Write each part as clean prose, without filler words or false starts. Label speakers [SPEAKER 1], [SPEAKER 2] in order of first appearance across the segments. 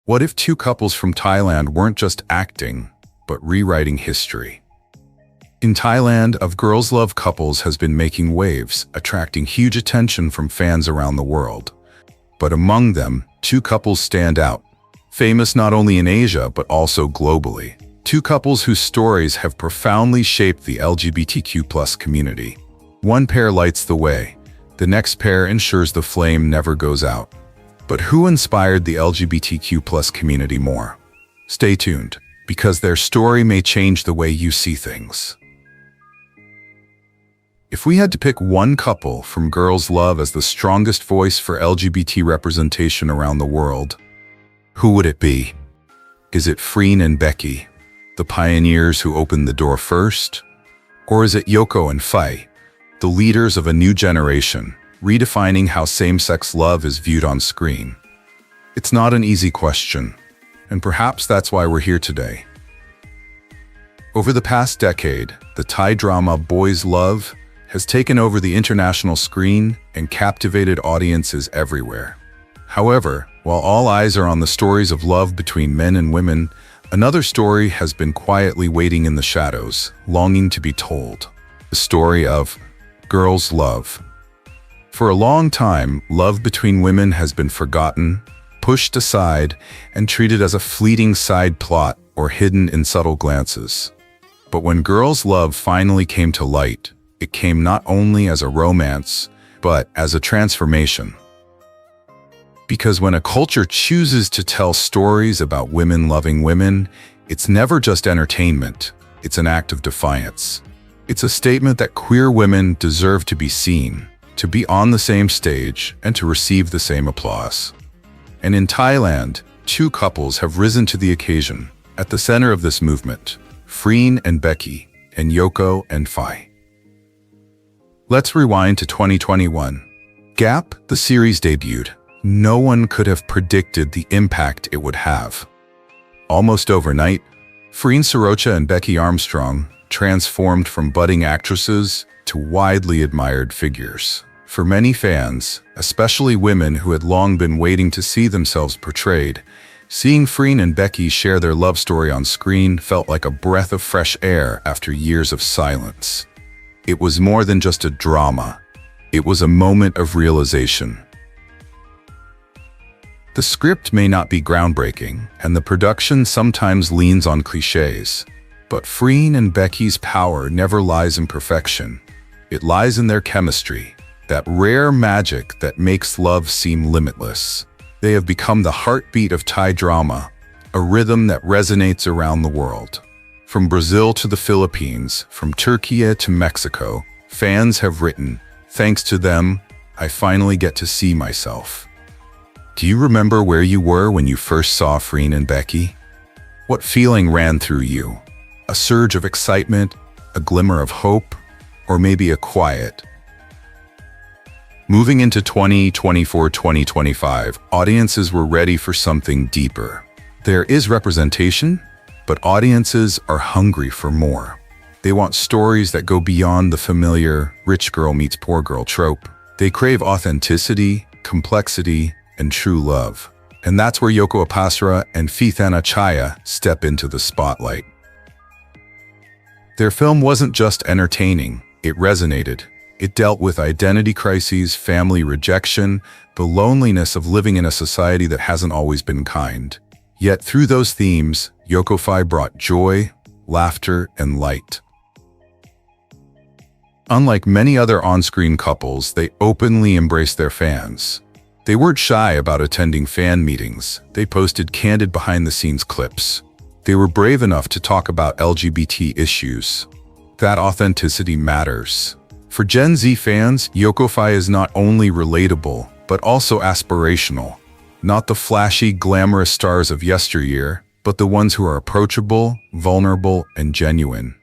[SPEAKER 1] What if two couples from Thailand weren't just acting, but rewriting history? In Thailand, Of Girls Love Couples has been making waves, attracting huge attention from fans around the world. But among them, two couples stand out, famous not only in Asia but also globally. Two couples whose stories have profoundly shaped the LGBTQ+ community. One pair lights the way, the next pair ensures the flame never goes out. But who inspired the LGBTQ+ community more? Stay tuned, because their story may change the way you see things. If we had to pick one couple from Girls Love as the strongest voice for LGBT representation around the world, who would it be? Is it Freen and Becky, the pioneers who opened the door first? Or is it Yoko and Fi, the leaders of a new generation, redefining how same-sex love is viewed on screen? It's not an easy question, and perhaps that's why we're here today. Over the past decade, the Thai drama Boys Love has taken over the international screen and captivated audiences everywhere. However, while all eyes are on the stories of love between men and women, another story has been quietly waiting in the shadows, longing to be told. The story of Girls Love. For a long time, love between women has been forgotten, pushed aside, and treated as a fleeting side plot or hidden in subtle glances. But when Girls Love finally came to light, it came not only as a romance, but as a transformation. Because when a culture chooses to tell stories about women loving women, it's never just entertainment, it's an act of defiance. It's a statement that queer women deserve to be seen, to be on the same stage, and to receive the same applause. And in Thailand, two couples have risen to the occasion. At the center of this movement, Freen and Becky, and Yoko and Fi. Let's rewind to 2021. Gap, the series debuted. No one could have predicted the impact it would have. Almost overnight, Freen Sorocha and Becky Armstrong transformed from budding actresses to widely admired figures. For many fans, especially women who had long been waiting to see themselves portrayed, seeing Freen and Becky share their love story on screen felt like a breath of fresh air after years of silence. It was more than just a drama. It was a moment of realization. The script may not be groundbreaking, and the production sometimes leans on cliches, but Freen and Becky's power never lies in perfection. It lies in their chemistry, that rare magic that makes love seem limitless. They have become the heartbeat of Thai drama, a rhythm that resonates around the world. From Brazil to the Philippines, from Turkey to Mexico, fans have written, "Thanks to them, I finally get to see myself." Do you remember where you were when you first saw Freen and Becky? What feeling ran through you? A surge of excitement, a glimmer of hope, or maybe a quiet? Moving into 2024-2025, audiences were ready for something deeper. There is representation, but audiences are hungry for more. They want stories that go beyond the familiar rich girl meets poor girl trope. They crave authenticity, complexity, and true love. And that's where Yoko and Fi step into the spotlight. Their film wasn't just entertaining, it resonated. It dealt with identity crises, family rejection, the loneliness of living in a society that hasn't always been kind. Yet through those themes, YokoFi brought joy, laughter, and light. Unlike many other on-screen couples, they openly embraced their fans. They weren't shy about attending fan meetings. They posted candid behind-the-scenes clips. They were brave enough to talk about LGBT issues. That authenticity matters. For Gen Z fans, YokoFi is not only relatable, but also aspirational. Not the flashy, glamorous stars of yesteryear, but the ones who are approachable, vulnerable, and genuine.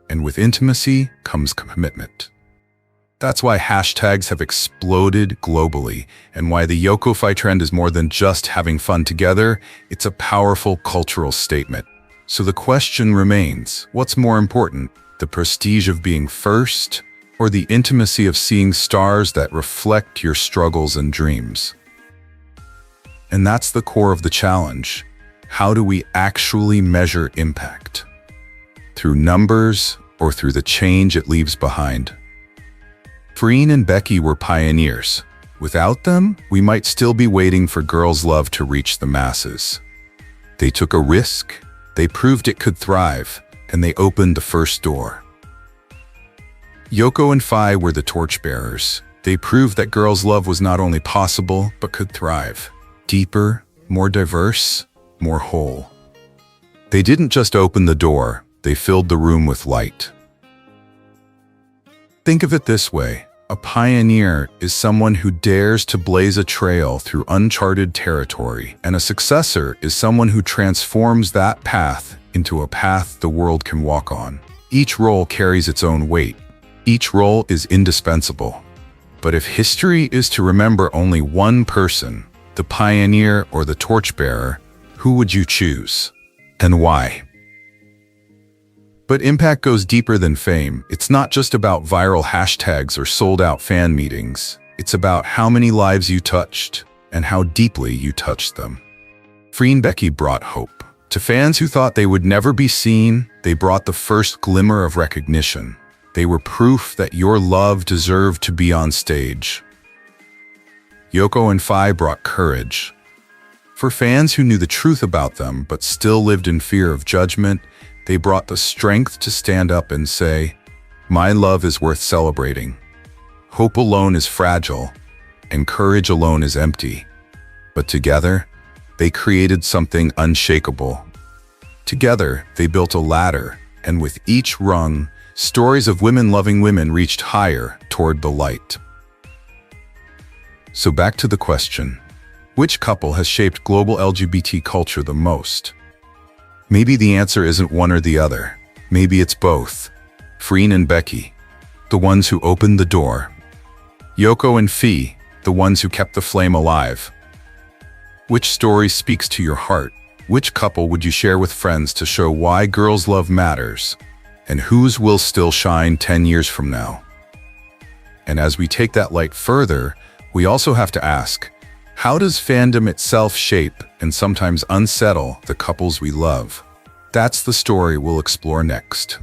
[SPEAKER 1] And with intimacy comes commitment. That's why hashtags have exploded globally, and why the YokoFi trend is more than just having fun together, it's a powerful cultural statement. So the question remains, what's more important, the prestige of being first, or the intimacy of seeing stars that reflect your struggles and dreams? And that's the core of the challenge. How do we actually measure impact? Through numbers or through the change it leaves behind? Freen and Becky were pioneers. Without them, we might still be waiting for girls' love to reach the masses. They took a risk, they proved it could thrive, and they opened the first door. Yoko and Fi were the torchbearers. They proved that girls' love was not only possible, but could thrive. Deeper, more diverse, more whole. They didn't just open the door, they filled the room with light. Think of it this way. A pioneer is someone who dares to blaze a trail through uncharted territory, and a successor is someone who transforms that path into a path the world can walk on. Each role carries its own weight. Each role is indispensable. But if history is to remember only one person, the pioneer or the torchbearer, who would you choose? And why? But impact goes deeper than fame. It's not just about viral hashtags or sold-out fan meetings. It's about how many lives you touched and how deeply you touched them. Freen and Becky brought hope. To fans who thought they would never be seen, they brought the first glimmer of recognition. They were proof that your love deserved to be on stage. Yoko and Fi brought courage. For fans who knew the truth about them but still lived in fear of judgment, they brought the strength to stand up and say, "My love is worth celebrating. Hope alone is fragile, and courage alone is empty." But together, they created something unshakable. Together, they built a ladder, and with each rung, stories of women loving women reached higher toward the light. So back to the question, which couple has shaped global LGBT culture the most? Maybe the answer isn't one or the other. Maybe it's both. Freen and Becky, the ones who opened the door. Yoko and Fi, the ones who kept the flame alive. Which story speaks to your heart? Which couple would you share with friends to show why girls' love matters? And whose will still shine 10 years from now? And as we take that light further, we also have to ask, how does fandom itself shape and sometimes unsettle the couples we love? That's the story we'll explore next.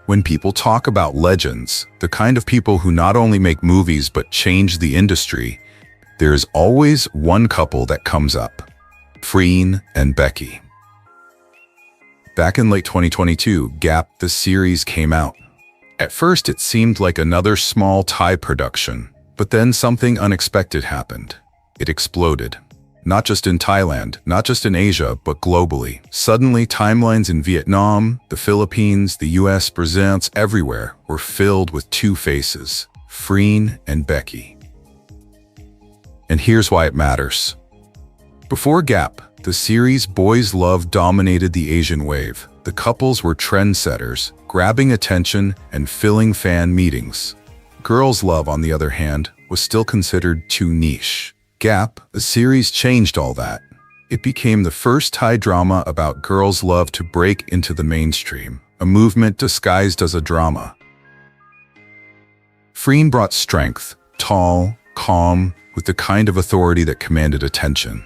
[SPEAKER 1] When people talk about legends, the kind of people who not only make movies but change the industry, there's always one couple that comes up: Freen and Becky. Back in late 2022, Gap, the series, came out. At first, it seemed like another small Thai production. But then something unexpected happened. It exploded. Not just in Thailand, not just in Asia, but globally. Suddenly, timelines in Vietnam, the Philippines, the US, Brazil, everywhere were filled with two faces: Freen and Becky. And here's why it matters. Before Gap, the series Boys Love dominated the Asian wave. The couples were trendsetters, grabbing attention and filling fan meetings. Girls' Love, on the other hand, was still considered too niche. Gap, the series, changed all that. It became the first Thai drama about girls' love to break into the mainstream, a movement disguised as a drama. Freen brought strength, tall, calm, with the kind of authority that commanded attention.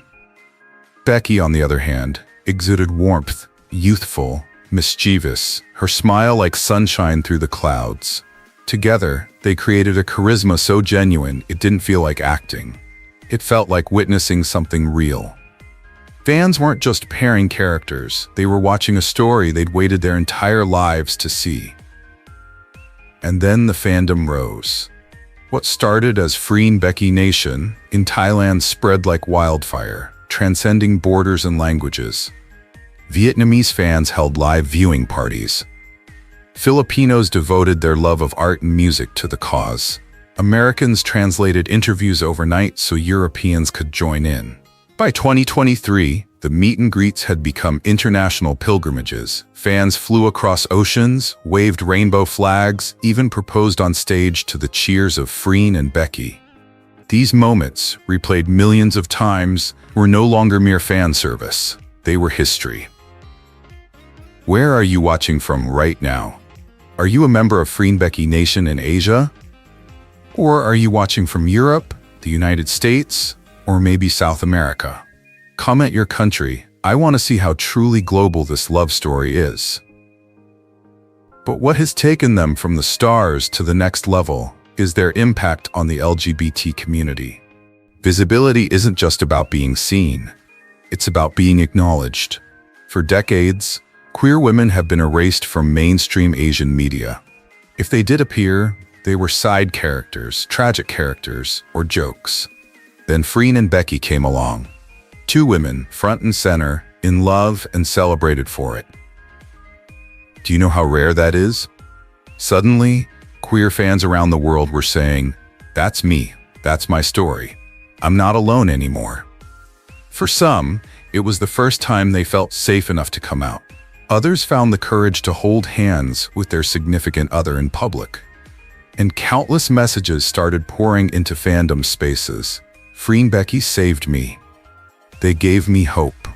[SPEAKER 1] Becky, on the other hand, exuded warmth, youthful, mischievous, her smile like sunshine through the clouds. Together, they created a charisma so genuine it didn't feel like acting. It felt like witnessing something real. Fans weren't just pairing characters, they were watching a story they'd waited their entire lives to see. And then the fandom rose. What started as Freen Becky Nation in Thailand spread like wildfire, transcending borders and languages. Vietnamese fans held live viewing parties. Filipinos devoted their love of art and music to the cause. Americans translated interviews overnight so Europeans could join in. By 2023, the meet and greets had become international pilgrimages. Fans flew across oceans, waved rainbow flags, even proposed on stage to the cheers of Freen and Becky. These moments, replayed millions of times, were no longer mere fan service. They were history. Where are you watching from right now? Are you a member of Freen Becky Nation in Asia? Or are you watching from Europe, the United States, or or maybe South America. Comment your country. I want to see how truly global this love story is. But what has taken them from the stars to the next level is their impact on the LGBT community. Visibility isn't just about being seen. It's about being acknowledged. For decades, queer women have been erased from mainstream Asian media. If they did appear, they were side characters, tragic characters, or jokes. Then Freen and Becky came along. Two women, front and center, in love and celebrated for it. Do you know how rare that is? Suddenly, queer fans around the world were saying, "That's me, that's my story. I'm not alone anymore." For some, it was the first time they felt safe enough to come out. Others found the courage to hold hands with their significant other in public. And countless messages started pouring into fandom spaces. Freen and Becky saved me. They gave me hope.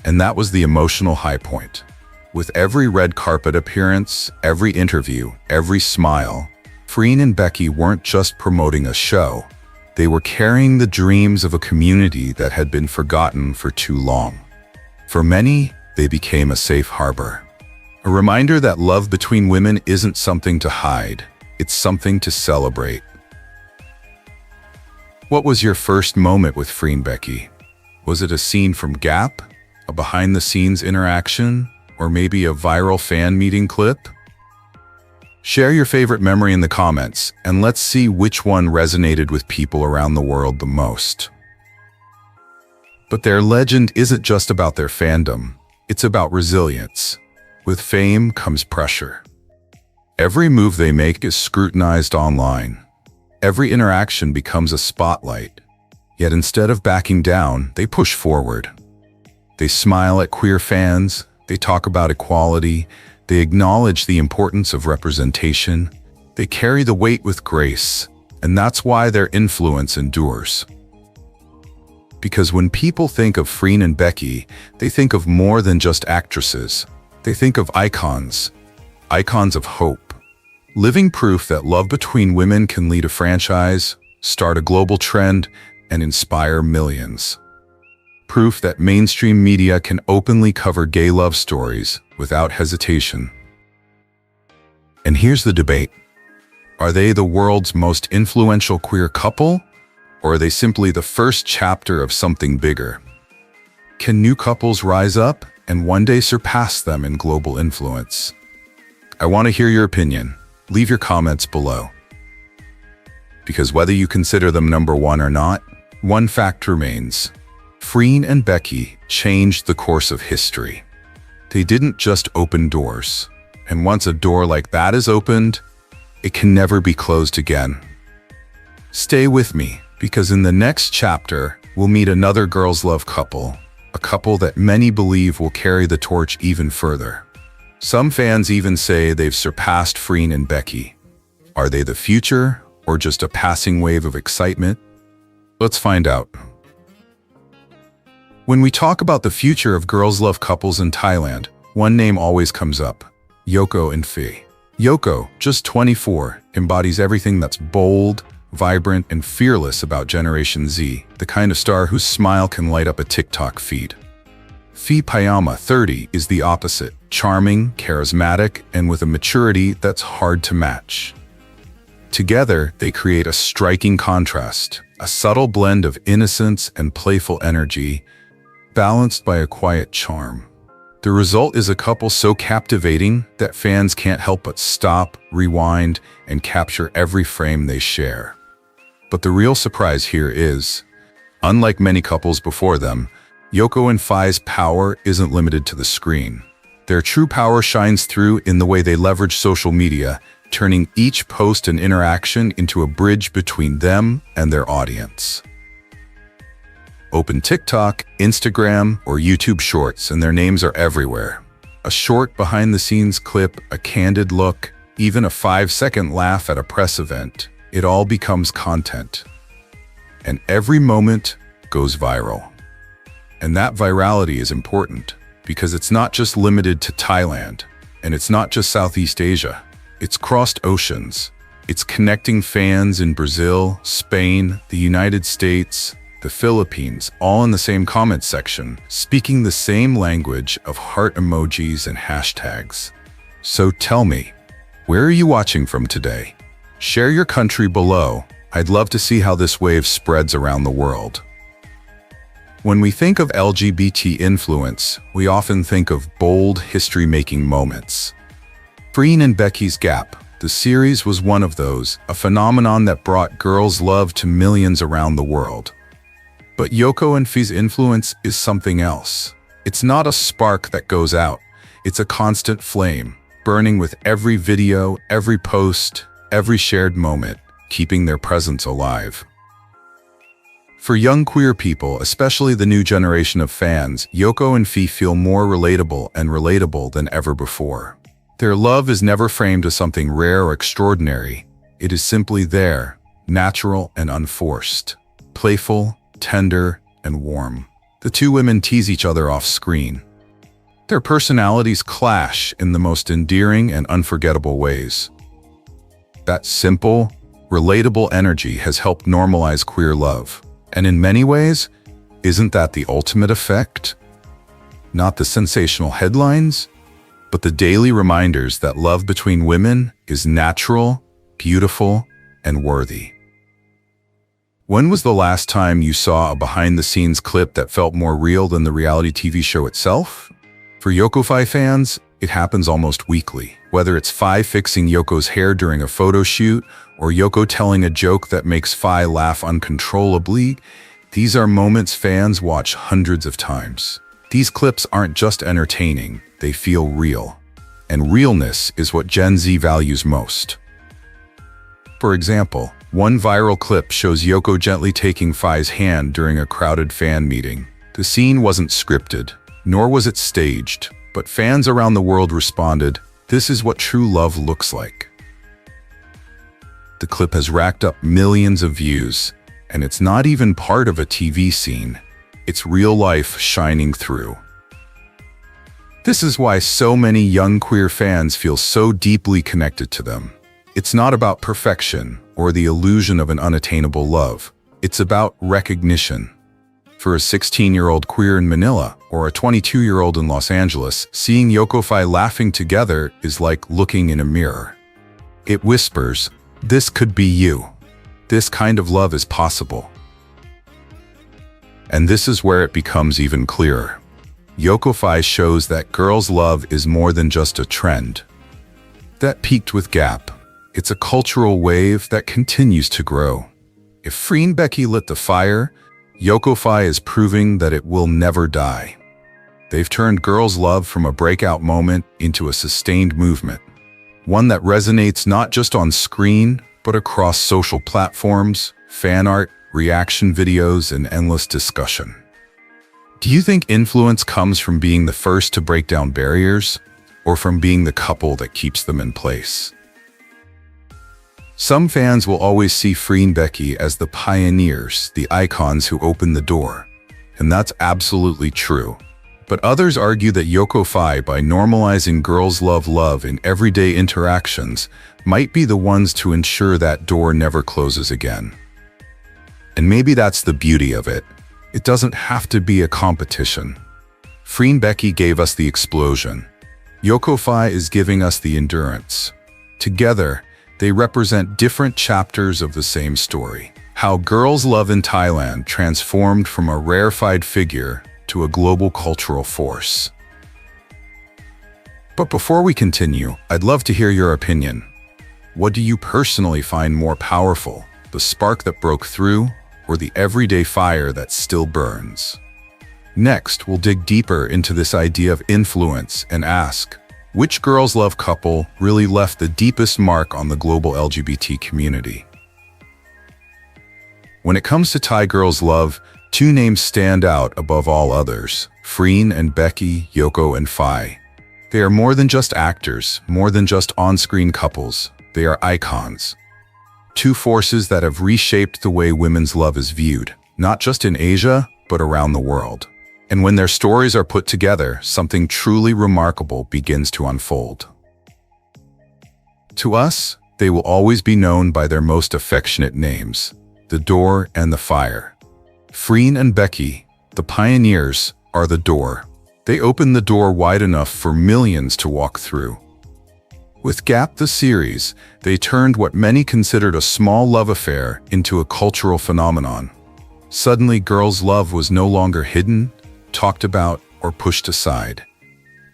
[SPEAKER 1] And that was the emotional high point. With every red carpet appearance, every interview, every smile, Freen and Becky weren't just promoting a show. They were carrying the dreams of a community that had been forgotten for too long. For many, they became a safe harbor. A reminder that love between women isn't something to hide, it's something to celebrate. What was your first moment with Freen and Becky? Was it a scene from Gap, a behind-the-scenes interaction, or maybe a viral fan meeting clip? Share your favorite memory in the comments, and let's see which one resonated with people around the world the most. But their legend isn't just about their fandom, it's about resilience. With fame comes pressure. Every move they make is scrutinized online. Every interaction becomes a spotlight. Yet instead of backing down, they push forward. They smile at queer fans, they talk about equality, they acknowledge the importance of representation, they carry the weight with grace, and that's why their influence endures. Because when people think of Freen and Becky, they think of more than just actresses. They think of icons of hope. Living proof that love between women can lead a franchise, start a global trend, and inspire millions. Proof that mainstream media can openly cover gay love stories without hesitation. And here's the debate. Are they the world's most influential queer couple? Or are they simply the first chapter of something bigger? Can new couples rise up and one day surpass them in global influence? I want to hear your opinion. Leave your comments below. Because whether you consider them number one or not, one fact remains. Freen and Becky changed the course of history. They didn't just open doors. And once a door like that is opened, it can never be closed again. Stay with me, because in the next chapter, we'll meet another girls' love couple, a couple that many believe will carry the torch even further. Some fans even say they've surpassed Freen and Becky. Are they the future, or just a passing wave of excitement? Let's find out. When we talk about the future of girls' love couples in Thailand, one name always comes up: Yoko and Fi. Yoko, just 24, embodies everything that's bold, vibrant, and fearless about Generation Z, the kind of star whose smile can light up a TikTok feed. Fi Payama, 30, is the opposite, charming, charismatic, and with a maturity that's hard to match. Together, they create a striking contrast, a subtle blend of innocence and playful energy, balanced by a quiet charm. The result is a couple so captivating that fans can't help but stop, rewind, and capture every frame they share. But the real surprise here is, unlike many couples before them, Yoko and Fi's power isn't limited to the screen. Their true power shines through in the way they leverage social media, turning each post and interaction into a bridge between them and their audience. Open TikTok, Instagram, or YouTube Shorts, and their names are everywhere. A short behind-the-scenes clip, a candid look, even a 5-second laugh at a press event, it all becomes content. And every moment goes viral. And that virality is important, because it's not just limited to Thailand, and it's not just Southeast Asia. It's crossed oceans, It's connecting fans in Brazil, Spain, the United States, the Philippines, all in the same comment section, speaking the same language of heart emojis and hashtags. So tell me, where are you watching from today? Share your country below. I'd love to see how this wave spreads around the world. When we think of LGBT influence, we often think of bold, history-making moments. Freen and Becky's Gap, the series, was one of those, a phenomenon that brought girls' love to millions around the world. But Yoko and Fi's influence is something else. It's not a spark that goes out. It's a constant flame, burning with every video, every post, every shared moment, keeping their presence alive. For young queer people, especially the new generation of fans, Yoko and Fi feel more relatable than ever before. Their love is never framed as something rare or extraordinary. It is simply there, natural and unforced, playful, tender, and warm. The two women tease each other off screen. Their personalities clash in the most endearing and unforgettable ways. That simple, relatable energy has helped normalize queer love. And in many ways, isn't that the ultimate effect? Not the sensational headlines, but the daily reminders that love between women is natural, beautiful, and worthy. When was the last time you saw a behind-the-scenes clip that felt more real than the reality TV show itself? For YokoFi fans, it happens almost weekly. Whether it's Fi fixing Yoko's hair during a photo shoot, or Yoko telling a joke that makes Fi laugh uncontrollably, these are moments fans watch hundreds of times. These clips aren't just entertaining, they feel real. And realness is what Gen Z values most. For example, one viral clip shows Yoko gently taking Fi's hand during a crowded fan meeting. The scene wasn't scripted, nor was it staged, but fans around the world responded, "This is what true love looks like." The clip has racked up millions of views, and it's not even part of a TV scene. It's real life shining through. This is why so many young queer fans feel so deeply connected to them. It's not about perfection or the illusion of an unattainable love. It's about recognition. For a 16-year-old queer in Manila or a 22-year-old in Los Angeles, seeing YokoFi laughing together is like looking in a mirror. It whispers, "This could be you. This kind of love is possible." And this is where it becomes even clearer. YokoFi shows that girls' love is more than just a trend. That peaked with Gap. It's a cultural wave that continues to grow. If Freen and Becky lit the fire, YokoFi is proving that it will never die. They've turned girls' love from a breakout moment into a sustained movement. One that resonates not just on screen, but across social platforms, fan art, reaction videos, and endless discussion. Do you think influence comes from being the first to break down barriers, or from being the couple that keeps them in place? Some fans will always see Freen and Becky as the pioneers, the icons who opened the door. And that's absolutely true. But others argue that YokoFi, by normalizing girls' love in everyday interactions, might be the ones to ensure that door never closes again. And maybe that's the beauty of it. It doesn't have to be a competition. Freen and Becky gave us the explosion. YokoFi is giving us the endurance. Together, they represent different chapters of the same story. How girls' love in Thailand transformed from a rarefied figure to a global cultural force. But before we continue, I'd love to hear your opinion. What do you personally find more powerful, the spark that broke through, or the everyday fire that still burns? Next, we'll dig deeper into this idea of influence and ask, which girls' love couple really left the deepest mark on the global LGBT community? When it comes to Thai girls' love, two names stand out above all others: Freen and Becky, Yoko and Fi. They are more than just actors, more than just on-screen couples. They are icons. Two forces that have reshaped the way women's love is viewed, not just in Asia, but around the world. And when their stories are put together, something truly remarkable begins to unfold. To us, They will always be known by their most affectionate names, the door and the fire. Freen and Becky, the pioneers, are the door. They opened the door wide enough for millions to walk through. With Gap the series, they turned what many considered a small love affair into a cultural phenomenon. Suddenly, girls' love was no longer hidden, talked about, or pushed aside.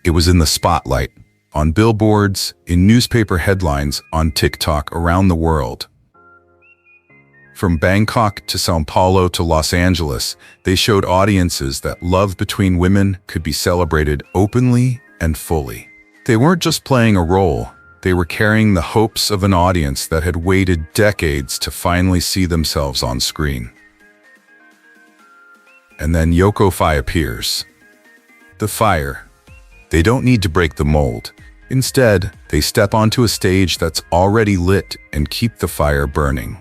[SPEAKER 1] It was in the spotlight, on billboards, in newspaper headlines, on TikTok around the world. From Bangkok to São Paulo to Los Angeles, they showed audiences that love between women could be celebrated openly and fully. They weren't just playing a role, they were carrying the hopes of an audience that had waited decades to finally see themselves on screen. And then YokoFi appears. The fire. They don't need to break the mold. Instead, they step onto a stage that's already lit and keep the fire burning.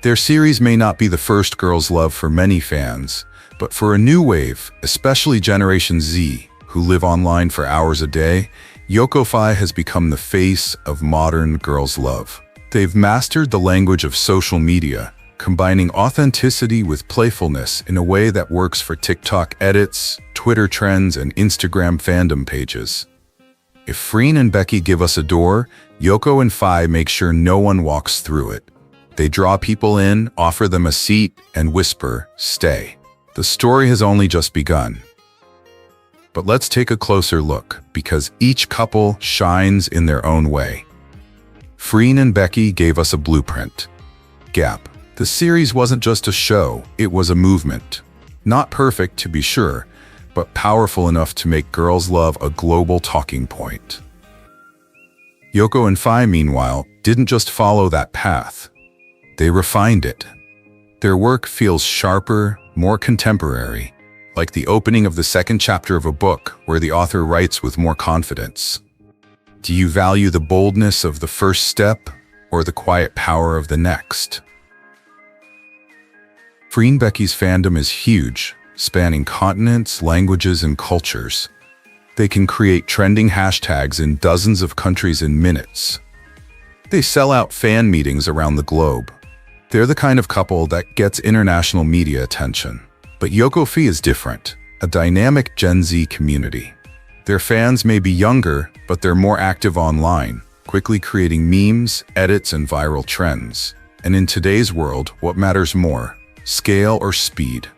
[SPEAKER 1] Their series may not be the first girls' love for many fans, but for a new wave, especially Generation Z, who live online for hours a day, YokoFi has become the face of modern girls' love. They've mastered the language of social media, combining authenticity with playfulness in a way that works for TikTok edits, Twitter trends, and Instagram fandom pages. If Freen and Becky give us a door, Yoko and Fi make sure no one walks through it. They draw people in, offer them a seat, and whisper, "Stay." The story has only just begun. But let's take a closer look, because each couple shines in their own way. Freen and Becky gave us a blueprint. Gap. The series wasn't just a show, it was a movement. Not perfect, to be sure, but powerful enough to make girls' love a global talking point. Yoko and Fi, meanwhile, didn't just follow that path. They refined it. Their work feels sharper, more contemporary, like the opening of the second chapter of a book where the author writes with more confidence. Do you value the boldness of the first step or the quiet power of the next? Freen Becky's fandom is huge, spanning continents, languages, and cultures. They can create trending hashtags in dozens of countries in minutes. They sell out fan meetings around the globe. They're the kind of couple that gets international media attention. But YokoFi is different, a dynamic Gen Z community. Their fans may be younger, but they're more active online, quickly creating memes, edits, and viral trends. And in today's world, what matters more? Scale or speed?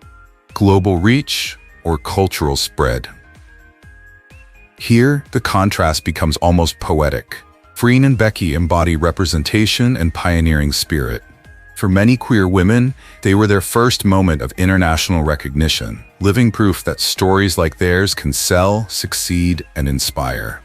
[SPEAKER 1] Global reach or cultural spread? Here, the contrast becomes almost poetic. Freen and Becky embody representation and pioneering spirit. For many queer women, they were their first moment of international recognition, living proof that stories like theirs can sell, succeed, and inspire.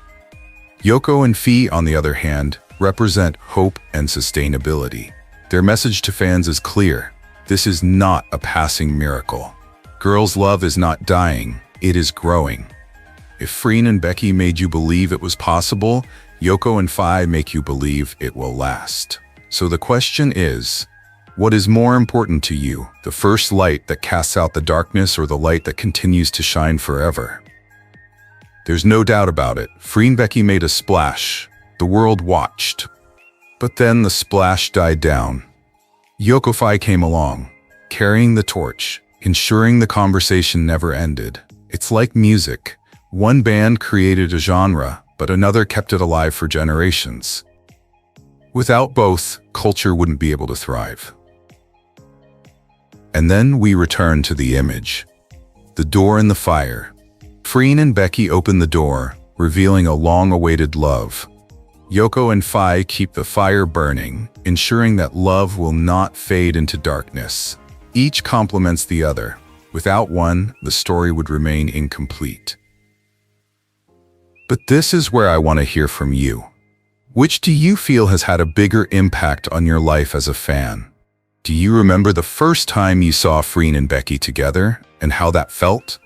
[SPEAKER 1] Yoko and Fi, on the other hand, represent hope and sustainability. Their message to fans is clear. This is not a passing miracle. Girls' love is not dying, it is growing. If Freen and Becky made you believe it was possible, Yoko and Fi make you believe it will last. So the question is, what is more important to you, the first light that casts out the darkness or the light that continues to shine forever? There's no doubt about it, Freen Becky made a splash. The world watched. But then the splash died down. YokoFi came along, carrying the torch, ensuring the conversation never ended. It's like music. One band created a genre, but another kept it alive for generations. Without both, culture wouldn't be able to thrive. And then we return to the image. The door and the fire. Freen and Becky open the door, revealing a long-awaited love. Yoko and Fi keep the fire burning, ensuring that love will not fade into darkness. Each complements the other. Without one, the story would remain incomplete. But this is where I want to hear from you. Which do you feel has had a bigger impact on your life as a fan? Do you remember the first time you saw Freen and Becky together and how that felt?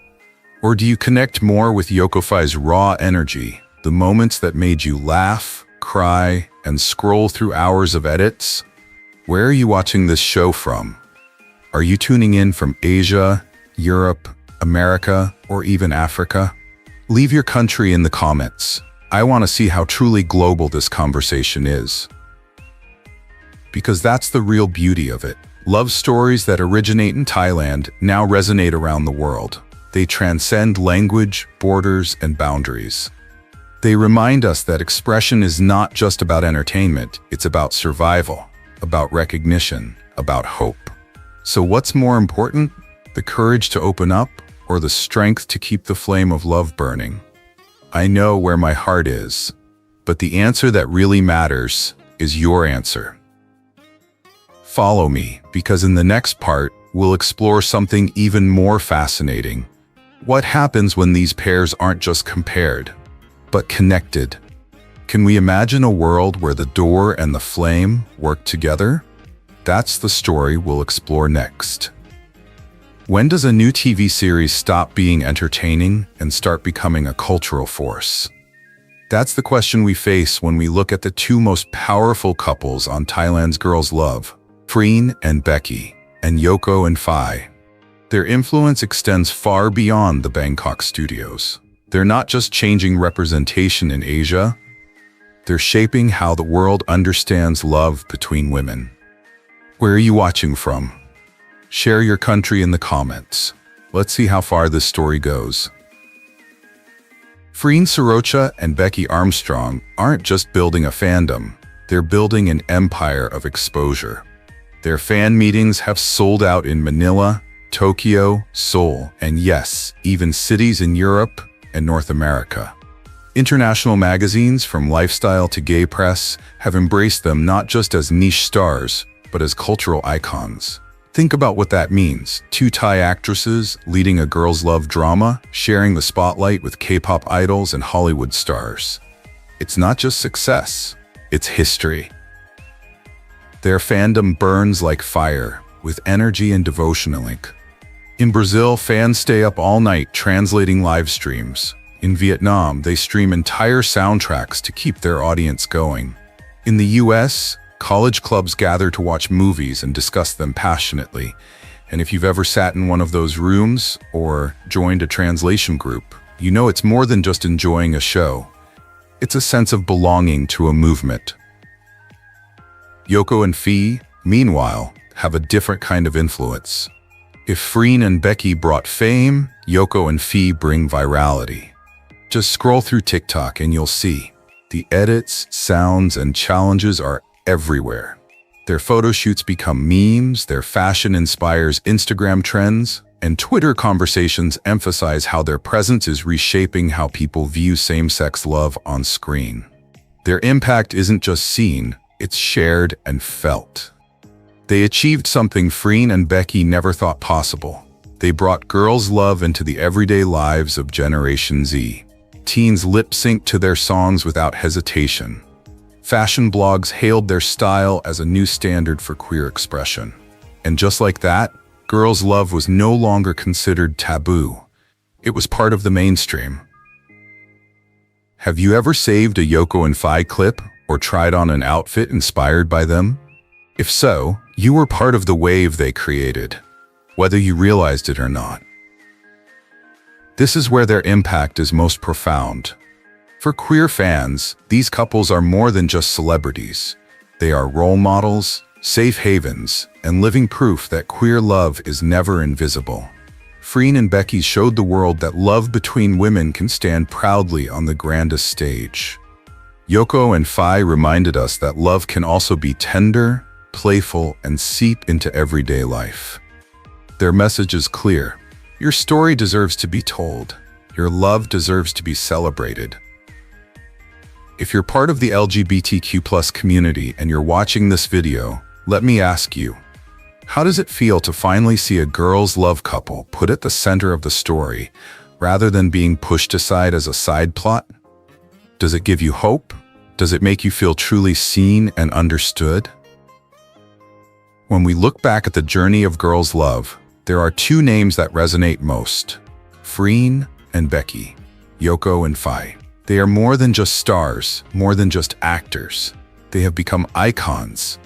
[SPEAKER 1] Or do you connect more with YokoFi's raw energy, the moments that made you laugh, cry, and scroll through hours of edits? Where are you watching this show from? Are you tuning in from Asia, Europe, America, or even Africa? Leave your country in the comments. I want to see how truly global this conversation is. because that's the real beauty of it. Love stories that originate in Thailand now resonate around the world. They transcend language, borders, and boundaries. They remind us that expression is not just about entertainment, it's about survival, about recognition, about hope. So what's more important? The courage to open up or the strength to keep the flame of love burning? I know where my heart is, but the answer that really matters is your answer. Follow me, because in the next part, we'll explore something even more fascinating. What happens when these pairs aren't just compared, but connected? Can we imagine a world where the door and the flame work together? That's the story we'll explore next. When does a new TV series stop being entertaining and start becoming a cultural force? That's the question we face when we look at the two most powerful couples on Thailand's Girls' Love, Freen and Becky, and Yoko and Fi. Their influence extends far beyond the Bangkok studios. They're not just changing representation in Asia, they're shaping how the world understands love between women. Where are you watching from? Share your country in the comments. Let's see how far this story goes. Freen Sorocha and Becky Armstrong aren't just building a fandom, they're building an empire of exposure. Their fan meetings have sold out in Manila, Tokyo, Seoul, and yes, even cities in Europe and North America. International magazines, from lifestyle to gay press, have embraced them not just as niche stars, but as cultural icons. Think about what that means. Two Thai actresses leading a girls' love drama, sharing the spotlight with K-pop idols and Hollywood stars. It's not just success, it's history. Their fandom burns like fire, with energy and devotion. In Brazil, fans stay up all night translating live streams. In Vietnam, they stream entire soundtracks to keep their audience going. In the US, college clubs gather to watch movies and discuss them passionately. And if you've ever sat in one of those rooms or joined a translation group, you know it's more than just enjoying a show. It's a sense of belonging to a movement. Yoko and Fi, meanwhile, have a different kind of influence. If Freen and Becky brought fame, Yoko and Fi bring virality. Just scroll through TikTok and you'll see. The edits, sounds, and challenges are everywhere. Their photo shoots become memes, their fashion inspires Instagram trends, and Twitter conversations emphasize how their presence is reshaping how people view same-sex love on screen. Their impact isn't just seen, it's shared and felt. They achieved something Freen and Becky never thought possible. They brought girls' love into the everyday lives of Generation Z. Teens lip-synced to their songs without hesitation. Fashion blogs hailed their style as a new standard for queer expression. And just like that, girls' love was no longer considered taboo. It was part of the mainstream. Have you ever saved a Yoko and Fi clip or tried on an outfit inspired by them? If so, you were part of the wave they created, whether you realized it or not. This is where their impact is most profound. For queer fans, these couples are more than just celebrities. They are role models, safe havens, and living proof that queer love is never invisible. Freen and Becky showed the world that love between women can stand proudly on the grandest stage. Yoko and Fi reminded us that love can also be tender, playful, and seep into everyday life. Their message is clear. Your story deserves to be told. Your love deserves to be celebrated. If you're part of the LGBTQ+ community and you're watching this video, let me ask you, how does it feel to finally see a girls' love couple put at the center of the story, rather than being pushed aside as a side plot? Does it give you hope? Does it make you feel truly seen and understood? When we look back at the journey of girls' love, there are two names that resonate most: Freen and Becky, Yoko and Fi. They are more than just stars, more than just actors. They have become icons,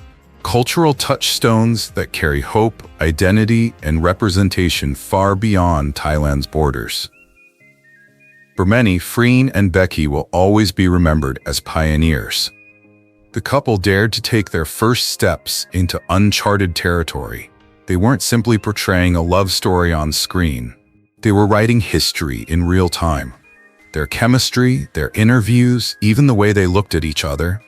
[SPEAKER 1] cultural touchstones that carry hope, identity, and representation far beyond Thailand's borders. For many, Freen and Becky will always be remembered as pioneers. The couple dared to take their first steps into uncharted territory. They weren't simply portraying a love story on screen. They were writing history in real time. Their chemistry, their interviews, even the way they looked at each other.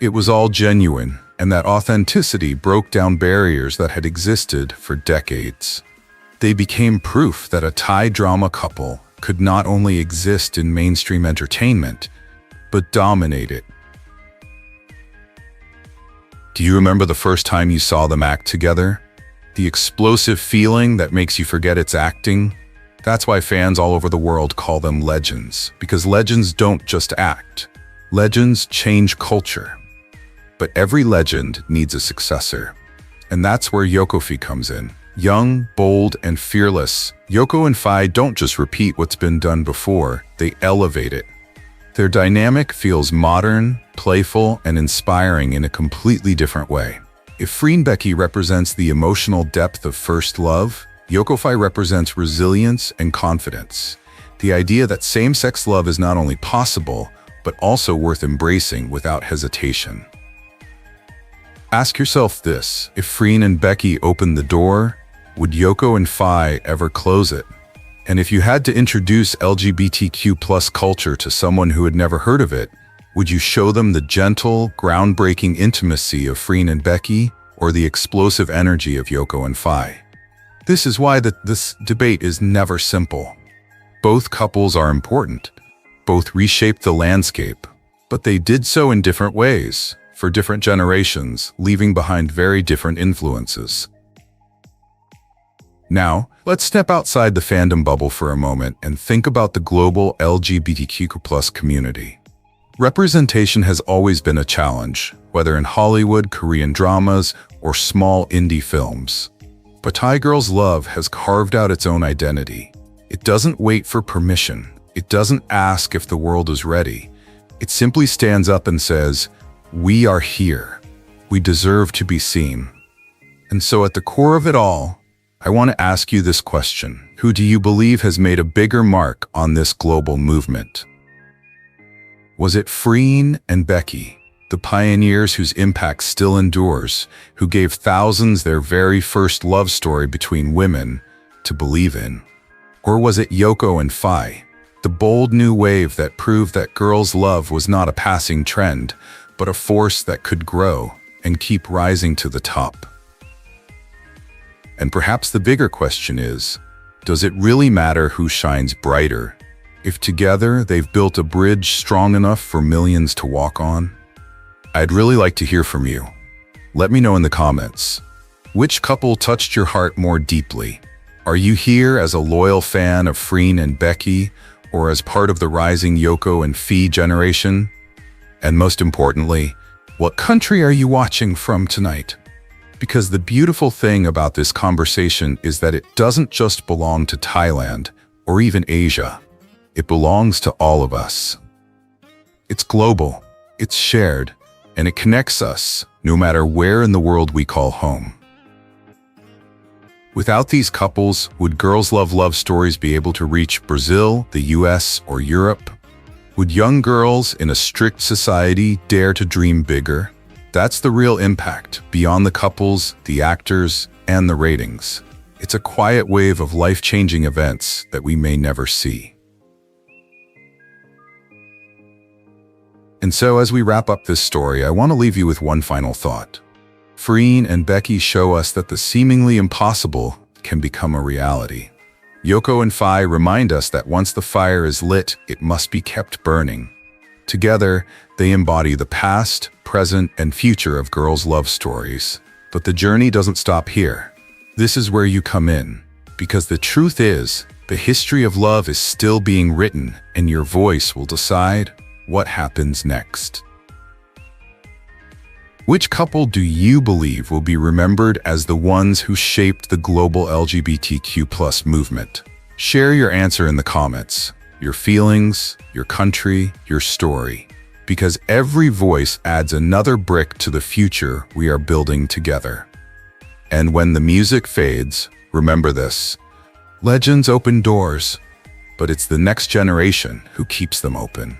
[SPEAKER 1] It was all genuine, and that authenticity broke down barriers that had existed for decades. They became proof that a Thai drama couple could not only exist in mainstream entertainment, but dominate it. Do you remember the first time you saw them act together? The explosive feeling that makes you forget it's acting? That's why fans all over the world call them legends, because legends don't just act. Legends change culture. But every legend needs a successor. And that's where YokoFi comes in. Young, bold, and fearless, Yoko and Fi don't just repeat what's been done before, they elevate it. Their dynamic feels modern, playful, and inspiring in a completely different way. If Freen and Becky represents the emotional depth of first love, YokoFi represents resilience and confidence. The idea that same-sex love is not only possible, but also worth embracing without hesitation. Ask yourself this: if Freen and Becky opened the door, would Yoko and Fi ever close it? And if you had to introduce LGBTQ+ culture to someone who had never heard of it, would you show them the gentle, groundbreaking intimacy of Freen and Becky, or the explosive energy of Yoko and Fi? This is why this debate is never simple. Both couples are important. Both reshaped the landscape, but they did so in different ways, for different generations, leaving behind very different influences. Now, let's step outside the fandom bubble for a moment and think about the global LGBTQ+ community. Representation has always been a challenge, whether in Hollywood, Korean dramas, or small indie films. But Thai Girls Love has carved out its own identity. It doesn't wait for permission. It doesn't ask if the world is ready. It simply stands up and says, "We are here. We deserve to be seen." And so at the core of it all, I want to ask you this question: who do you believe has made a bigger mark on this global movement? Was it Freen and Becky, the pioneers whose impact still endures, who gave thousands their very first love story between women to believe in? Or was it Yoko and Fi, the bold new wave that proved that girls' love was not a passing trend, but a force that could grow and keep rising to the top? And perhaps the bigger question is, does it really matter who shines brighter, if together they've built a bridge strong enough for millions to walk on? I'd really like to hear from you. Let me know in the comments. Which couple touched your heart more deeply? Are you here as a loyal fan of Freen and Becky, or as part of the rising Yoko and Fi generation? And most importantly, what country are you watching from tonight? Because the beautiful thing about this conversation is that it doesn't just belong to Thailand or even Asia. It belongs to all of us. It's global, it's shared, and it connects us no matter where in the world we call home. Without these couples, would girls' love stories be able to reach Brazil, the US, or Europe? Would young girls in a strict society dare to dream bigger? That's the real impact, beyond the couples, the actors, and the ratings. It's a quiet wave of life-changing events that we may never see. And so as we wrap up this story, I want to leave you with one final thought. Freen and Becky show us that the seemingly impossible can become a reality. Yoko and Fi remind us that once the fire is lit, it must be kept burning. Together, they embody the past, present, and future of girls' love stories. But the journey doesn't stop here. This is where you come in, because the truth is, the history of love is still being written, and your voice will decide what happens next. Which couple do you believe will be remembered as the ones who shaped the global LGBTQ+ movement? Share your answer in the comments. Your feelings, your country, your story. Because every voice adds another brick to the future we are building together. And when the music fades, remember this: legends open doors, but it's the next generation who keeps them open.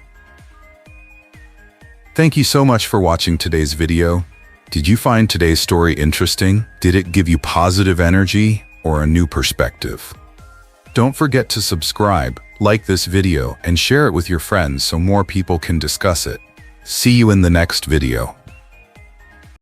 [SPEAKER 1] Thank you so much for watching today's video. Did you find today's story interesting? Did it give you positive energy or a new perspective? Don't forget to subscribe, like this video, and share it with your friends so more people can discuss it. See you in the next video.